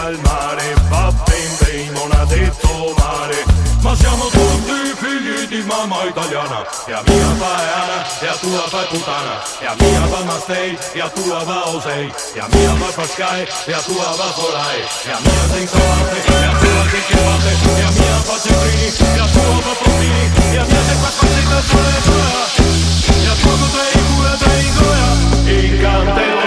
al mare, va ben ben, non ha detto mare. Ma siamo tutti figli di mamma italiana, e a mia fa Ana, e a tua fa puttana, e a mia va Mastei, e a tua va Osei, e a mia va Pascai, e a tua va Solai, e a mia senza latte, e a tua che chiamate, e a mia fa Cembrini, e a tua va Pompini, e a mia se qua spazita sulle tua, e a tua sei pure dei goia, incantevole.